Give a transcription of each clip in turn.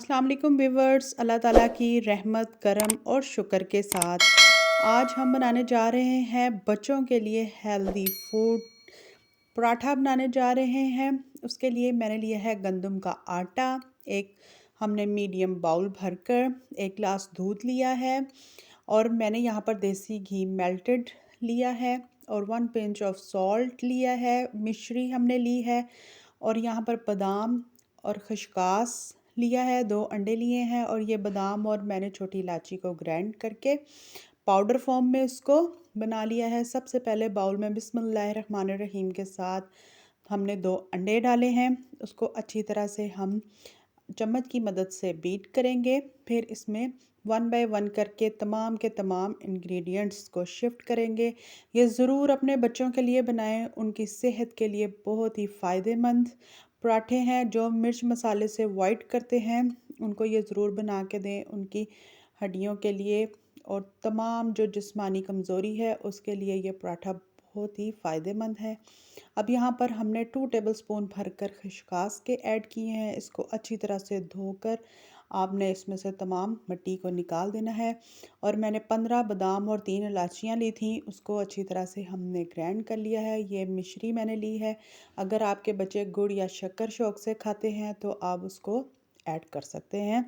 अस्सलाम वालेकुम व्यूवर्स, अल्लाह ताला की रहमत करम और शुक्र के साथ आज हम बनाने जा रहे हैं बच्चों के लिए हेल्दी फूड पराठा बनाने जा रहे हैं। उसके लिए मैंने लिया है गंदम का आटा। एक हमने मीडियम बाउल भरकर 1 गिलास दूध लिया है और मैंने यहाँ पर देसी घी मेल्टेड लिया है और 1 पिंच ऑफ सॉल्ट लिया है। मिश्री हमने ली है और यहाँ पर बादाम और खसकास लिया है। 2 अंडे लिए हैं और ये बादाम और मैंने छोटी इलायची को ग्राइंड करके पाउडर फॉर्म में उसको बना लिया है। सबसे पहले बाउल में बिस्मिल्लाहिर्रहमानिर्रहीम के साथ हमने 2 अंडे डाले हैं। उसको अच्छी तरह से हम चम्मच की मदद से बीट करेंगे। फिर इसमें 1 बाय 1 करके तमाम के तमाम इंग्रेडिएंट्स को शिफ्ट करेंगे। ये ज़रूर अपने बच्चों के लिए बनाएं, उनकी सेहत के लिए बहुत ही फ़ायदेमंद पराठे हैं। जो मिर्च मसाले से अवॉइड करते हैं उनको ये ज़रूर बना के दें, उनकी हड्डियों के लिए और तमाम जो जिस्मानी कमज़ोरी है उसके लिए ये पराठा बहुत ही फ़ायदेमंद है। अब यहाँ पर हमने 2 टेबलस्पून भरकर खसकास के ऐड किए हैं। इसको अच्छी तरह से धोकर आपने इसमें से तमाम मिट्टी को निकाल देना है। और मैंने 15 बादाम और 3 इलायचियाँ ली थी, उसको अच्छी तरह से हमने ग्राइंड कर लिया है। ये मिश्री मैंने ली है। अगर आपके बच्चे गुड़ या शक्कर शौक से खाते हैं तो आप उसको ऐड कर सकते हैं।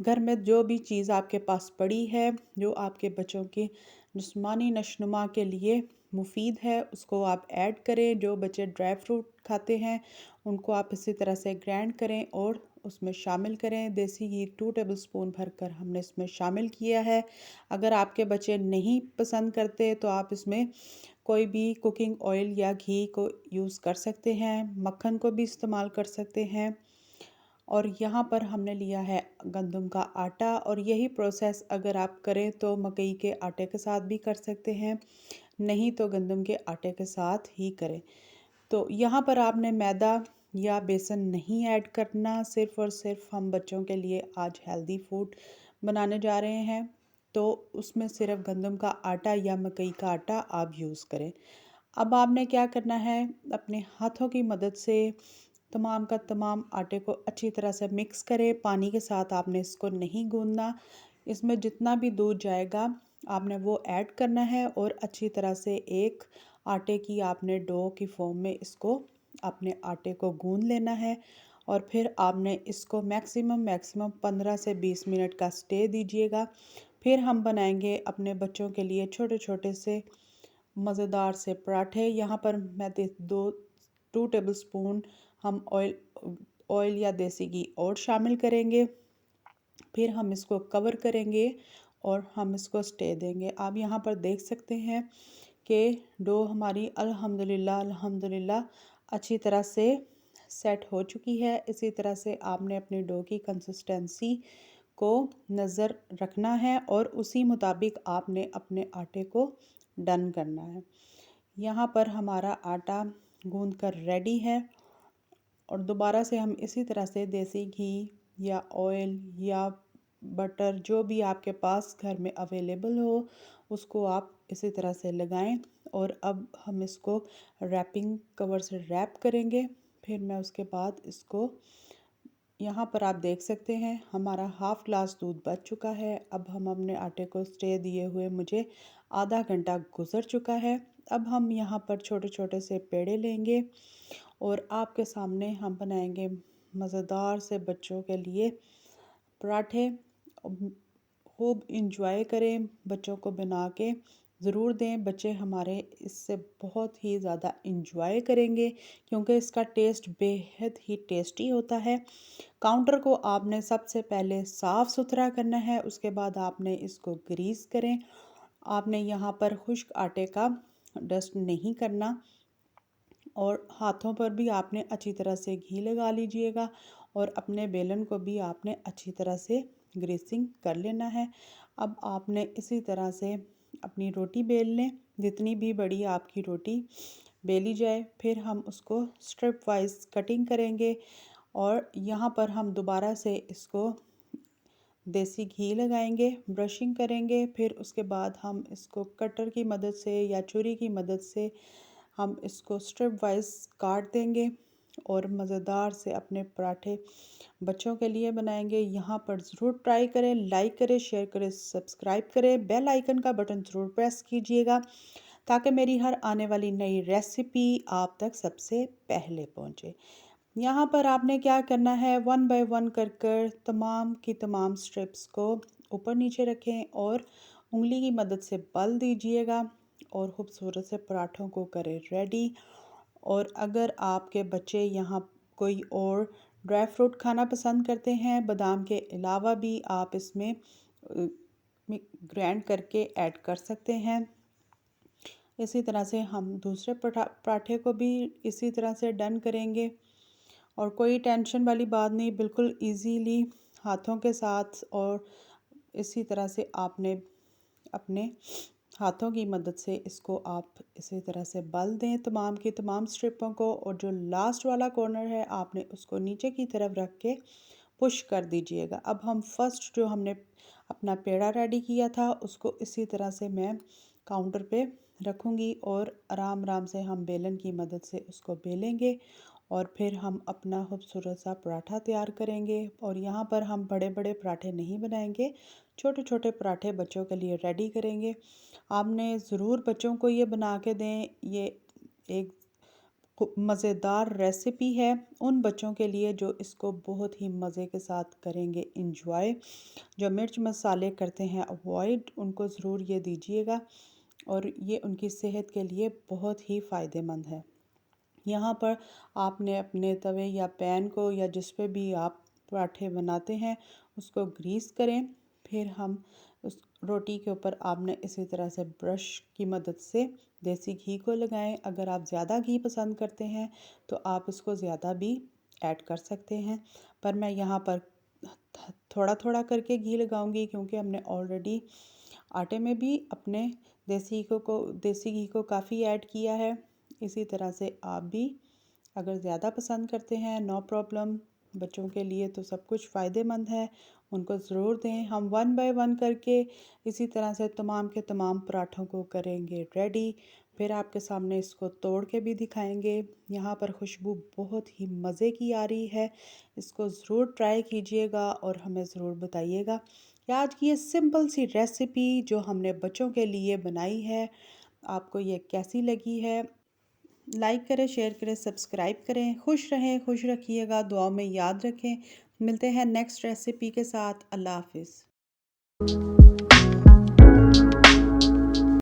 घर में जो भी चीज़ आपके पास पड़ी है, जो आपके बच्चों की जिस्मानी नशनुमा के लिए मुफीद है, उसको आप ऐड करें। जो बच्चे ड्राई फ्रूट खाते हैं उनको आप इसी तरह से ग्राइंड करें और उसमें शामिल करें। देसी घी 2 टेबलस्पून भरकर हमने इसमें शामिल किया है। अगर आपके बच्चे नहीं पसंद करते तो आप इसमें कोई भी कुकिंग ऑयल या घी को यूज़ कर सकते हैं, मक्खन को भी इस्तेमाल कर सकते हैं। और यहाँ पर हमने लिया है गंदम का आटा और यही प्रोसेस अगर आप करें तो मकई के आटे के साथ भी कर सकते हैं, नहीं तो गंदम के आटे के साथ ही करें। तो यहाँ पर आपने मैदा या बेसन नहीं ऐड करना, सिर्फ़ और सिर्फ हम बच्चों के लिए आज हेल्दी फूड बनाने जा रहे हैं तो उसमें सिर्फ गंदम का आटा या मकई का आटा आप यूज़ करें। अब आपने क्या करना है, अपने हाथों की मदद से तमाम का तमाम आटे को अच्छी तरह से मिक्स करें। पानी के साथ आपने इसको नहीं गूंदना। इसमें जितना भी दूध जाएगा आपने वो ऐड करना है और अच्छी तरह से एक आटे की आपने डो की फॉर्म में इसको अपने आटे को गूंद लेना है। और फिर आपने इसको मैक्सिमम 15 से 20 मिनट का स्टे दीजिएगा। फिर हम बनाएंगे अपने बच्चों के लिए छोटे छोटे से मज़ेदार से पराठे। यहाँ पर मैं 2 टेबलस्पून हम ऑयल या देसी घी और शामिल करेंगे। फिर हम इसको कवर करेंगे और हम इसको स्टे देंगे। आप यहाँ पर देख सकते हैं कि डो हमारी अल्हम्दुलिल्लाह अच्छी तरह से सेट हो चुकी है। इसी तरह से आपने अपनी डो की कंसिस्टेंसी को नज़र रखना है और उसी मुताबिक आपने अपने आटे को डन करना है। यहाँ पर हमारा आटा गूंद कर रेडी है और दोबारा से हम इसी तरह से देसी घी या ऑयल या बटर जो भी आपके पास घर में अवेलेबल हो उसको आप इसी तरह से लगाएं। और अब हम इसको रैपिंग कवर से रैप करेंगे। फिर मैं उसके बाद इसको यहाँ पर आप देख सकते हैं हमारा हाफ़ ग्लास दूध बच चुका है। अब हम अपने आटे को स्टे दिए हुए मुझे आधा घंटा गुजर चुका है। अब हम यहाँ पर छोटे छोटे से पेड़े लेंगे और आपके सामने हम बनाएंगे मज़ेदार से बच्चों के लिए पराठे। खूब इंजॉय करें, बच्चों को बना के ज़रूर दें। बच्चे हमारे इससे बहुत ही ज़्यादा इंजॉय करेंगे क्योंकि इसका टेस्ट बेहद ही टेस्टी होता है। काउंटर को आपने सबसे पहले साफ़ सुथरा करना है, उसके बाद आपने इसको ग्रीस करें। आपने यहाँ पर खुश्क आटे का डस्ट नहीं करना और हाथों पर भी आपने अच्छी तरह से घी लगा लीजिएगा और अपने बेलन को भी आपने अच्छी तरह से ग्रीसिंग कर लेना है। अब आपने इसी तरह से अपनी रोटी बेल लें, जितनी भी बड़ी आपकी रोटी बेली जाए। फिर हम उसको स्ट्रिप वाइज कटिंग करेंगे और यहाँ पर हम दोबारा से इसको देसी घी लगाएंगे, ब्रशिंग करेंगे। फिर उसके बाद हम इसको कटर की मदद से या छुरी की मदद से हम इसको स्ट्रिप वाइज काट देंगे। और मज़ेदार से अपने पराठे बच्चों के लिए बनाएंगे। यहाँ पर ज़रूर ट्राई करें, लाइक करें, शेयर करें, सब्सक्राइब करें, बेल आइकन का बटन ज़रूर प्रेस कीजिएगा ताकि मेरी हर आने वाली नई रेसिपी आप तक सबसे पहले पहुँचे। यहाँ पर आपने क्या करना है, वन बाय वन कर कर तमाम की तमाम स्ट्रिप्स को ऊपर नीचे रखें और उंगली की मदद से बल दीजिएगा और खूबसूरत से पराठों को करें रेडी। और अगर आपके बच्चे यहाँ कोई और ड्राई फ्रूट खाना पसंद करते हैं, बादाम के अलावा भी आप इसमें ग्राइंड करके ऐड कर सकते हैं। इसी तरह से हम दूसरे पराठे को भी इसी तरह से डन करेंगे और कोई टेंशन वाली बात नहीं, बिल्कुल इजीली हाथों के साथ। और इसी तरह से आपने अपने हाथों की मदद से इसको आप इसी तरह से बल दें तमाम की तमाम स्ट्रिपों को, और जो लास्ट वाला कॉर्नर है आपने उसको नीचे की तरफ रख के पुश कर दीजिएगा। अब हम फर्स्ट जो हमने अपना पेड़ा रेडी किया था उसको इसी तरह से मैं काउंटर पे रखूँगी और आराम आराम से हम बेलन की मदद से उसको बेलेंगे और फिर हम अपना खूबसूरत सा पराठा तैयार करेंगे। और यहाँ पर हम बड़े बड़े पराठे नहीं बनाएंगे, छोटे छोटे पराठे बच्चों के लिए रेडी करेंगे। आपने ज़रूर बच्चों को ये बना के दें, ये एक मज़ेदार रेसिपी है उन बच्चों के लिए जो इसको बहुत ही मज़े के साथ करेंगे इंजॉय। जो मिर्च मसाले करते हैं अवॉइड, उनको ज़रूर ये दीजिएगा और ये उनकी सेहत के लिए बहुत ही फ़ायदेमंद है। यहाँ पर आपने अपने तवे या पैन को या जिस पे भी आप पराठे बनाते हैं उसको ग्रीस करें। फिर हम उस रोटी के ऊपर आपने इसी तरह से ब्रश की मदद से देसी घी को लगाएं। अगर आप ज़्यादा घी पसंद करते हैं तो आप इसको ज़्यादा भी ऐड कर सकते हैं, पर मैं यहाँ पर थोड़ा थोड़ा करके घी लगाऊंगी क्योंकि हमने ऑलरेडी आटे में भी अपने देसी घी को काफ़ी ऐड किया है। इसी तरह से आप भी अगर ज़्यादा पसंद करते हैं नो प्रॉब्लम, बच्चों के लिए तो सब कुछ फ़ायदेमंद है, उनको ज़रूर दें। हम वन बाय वन करके इसी तरह से तमाम के तमाम पराठों को करेंगे रेडी, फिर आपके सामने इसको तोड़ के भी दिखाएंगे। यहाँ पर खुशबू बहुत ही मज़े की आ रही है, इसको ज़रूर ट्राई कीजिएगा और हमें ज़रूर बताइएगा कि आज की ये सिंपल सी रेसिपी जो हमने बच्चों के लिए बनाई है आपको ये कैसी लगी है। लाइक करें, शेयर करें, सब्सक्राइब करें। खुश रहें, खुश रखिएगा, दुआओं में याद रखें। मिलते हैं नेक्स्ट रेसिपी के साथ। अल्लाह हाफिज़।